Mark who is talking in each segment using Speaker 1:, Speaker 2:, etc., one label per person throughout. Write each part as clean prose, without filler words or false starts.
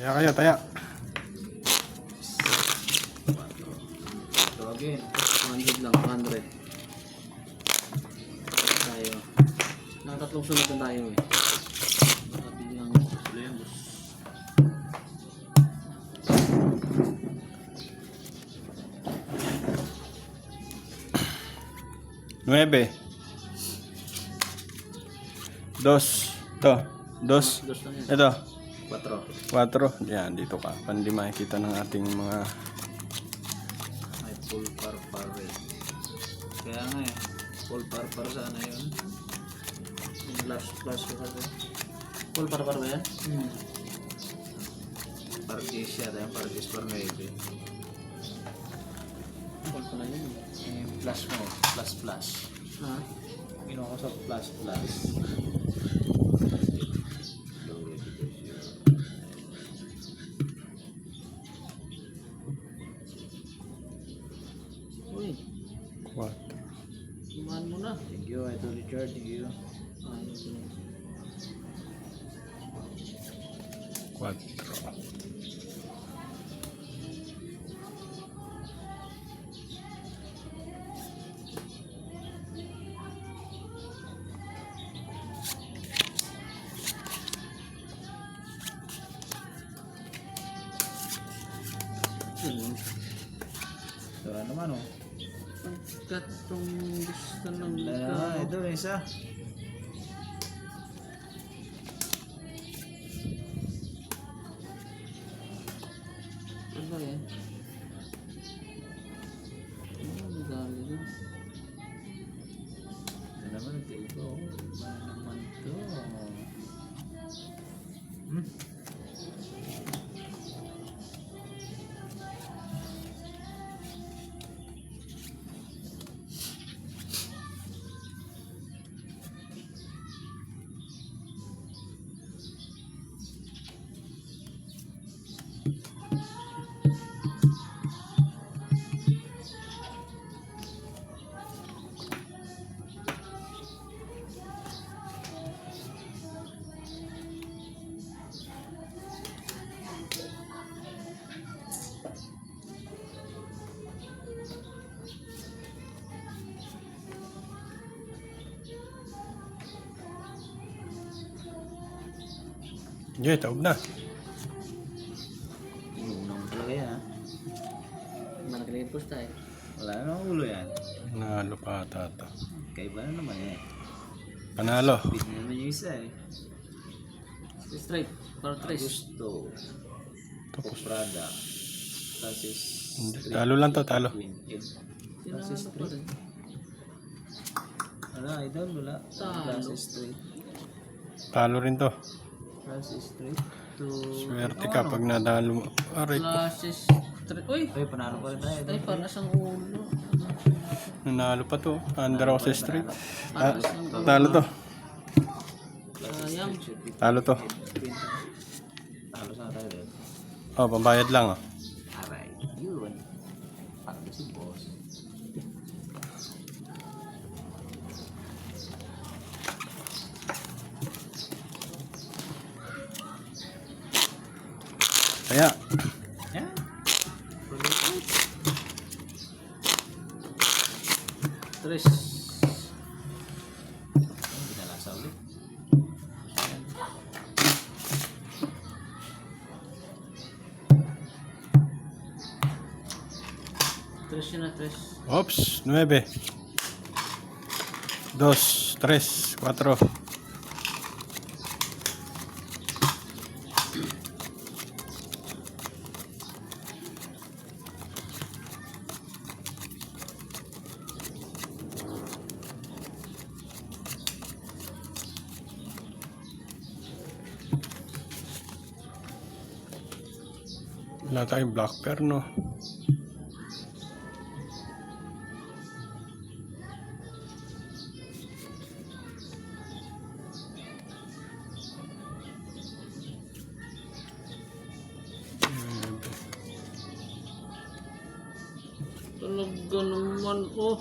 Speaker 1: Taya kayo, taya.
Speaker 2: So again, 100 lang, 100. Tayo. Nakatatlong sunod na tayo eh. Sabi lang, tuloy ang boss.
Speaker 1: Nuebe. Dos. Ito. Dos.
Speaker 2: Dos lang yan.
Speaker 1: Ito.
Speaker 2: 4.
Speaker 1: 4. Yan, dito ka. Pandi makikita ng ating mga...
Speaker 2: May full par eh. Kaya nga eh, full par sana yun. Yung last plus ko kasi. Full par ba yan? Parkis yata yung parkis par 9. Full pa na yun. Plus mo, plus. Ha? Ginawa ko sa plus. Uy,
Speaker 1: 4.
Speaker 2: iman mo na. Thank you, Idol Richard. Thank you. Ayos na.
Speaker 1: 4.
Speaker 2: Tara naman oh. Pagkatong gusto ng ito isa. Ano ba yan? Ano dami dun? Ano naman ito? Ano naman ito?
Speaker 1: Yeah, taob na.
Speaker 2: Inunong talaga yan ha. Malaki na yung post tayo. Wala namang ulo yan.
Speaker 1: Nalo pa ata ito.
Speaker 2: Kaiba na naman yan.
Speaker 1: Panalo.
Speaker 2: Bit na naman yung isa eh. Straight. Para 3. Gusto.
Speaker 1: Tapos.
Speaker 2: Prada. Francis.
Speaker 1: Talo lang to, talo.
Speaker 2: Francis Street. Wala, idol. Wala. Francis Street.
Speaker 1: Talo rin to.
Speaker 2: Francis Street.
Speaker 1: Swerte ka pag nadalo mo. Aray ko.
Speaker 2: Francis Street. Uy! Ay, panalo pa rin tayo. Ay, para siyang ulo.
Speaker 1: Nanalo pa to. Under ako sa street.
Speaker 2: Para siyang
Speaker 1: Talo to.
Speaker 2: sayang.
Speaker 1: Talo to.
Speaker 2: Talo sa tayo rin.
Speaker 1: Oh, pambayad lang oh.
Speaker 2: Aray, yun. Paano si boss?
Speaker 1: Kaya.
Speaker 2: Yan. Tres. Hindi na lasa ulit. Tres yun na, tres.
Speaker 1: Oops, 9. 2, 3, 4. Wala tayong black pair, no?
Speaker 2: Talaga naman, oh.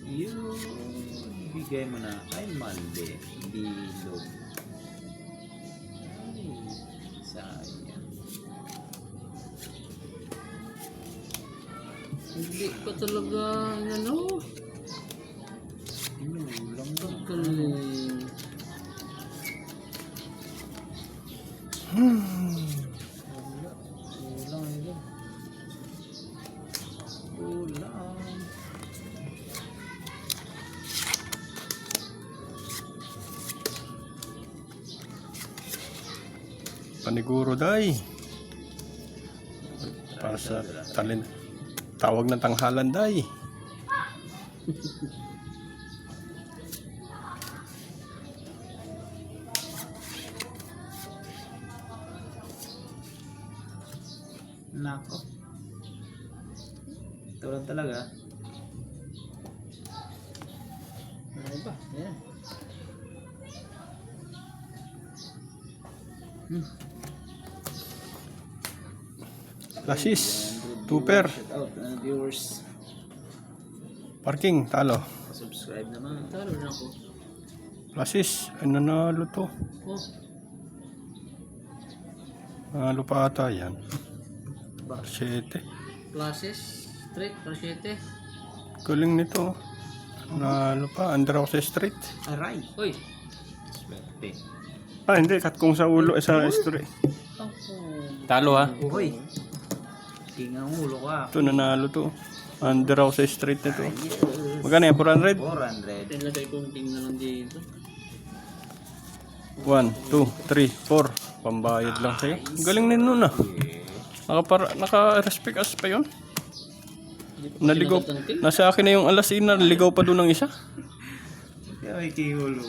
Speaker 2: Yun. Bigay mo na. Ay, mali. Bilog. Ay, sayang.
Speaker 3: Hindi pa talaga, ano?
Speaker 2: Inulang to.
Speaker 3: Galing.
Speaker 2: Ulang ito. Ulang.
Speaker 1: Paniguro day. Para sa talin. Tawag ng tanghalan day.
Speaker 2: Nako. Ito lang talaga.
Speaker 3: Ano ba? Ayan.
Speaker 1: Lasis. Tuper.
Speaker 2: Shout out viewers.
Speaker 1: Parking. Talo.
Speaker 2: Subscribe naman.
Speaker 3: Talo na ako.
Speaker 1: Lasis. Ay nanalo to.
Speaker 3: Oh,
Speaker 1: Nanalo pa ata yan.
Speaker 2: Ba?
Speaker 1: 7.
Speaker 3: classes, street, Parsiete.
Speaker 1: Galing nito. Nanalo pa. Andrause Street.
Speaker 2: Aray.
Speaker 3: Uy!
Speaker 2: Swerte.
Speaker 1: Ah, hindi. Kat kung sa ulo. Sa street.
Speaker 3: Ako.
Speaker 1: Talo ha.
Speaker 2: Uhoy. Tingang ulo ka.
Speaker 1: Ito nanalo to. Andrause Street nito. Magkano yan? 400?
Speaker 2: 400.
Speaker 3: Tinlagay kong tingnan lang dito.
Speaker 1: 1, 2, 3, 4. Pambayad lang sa'yo. Galing din nun ah. Naka-respect us pa yun. Naligaw. Nasa akin na yung alas naligaw pa doon ng isa.
Speaker 2: Kaya may kihulo.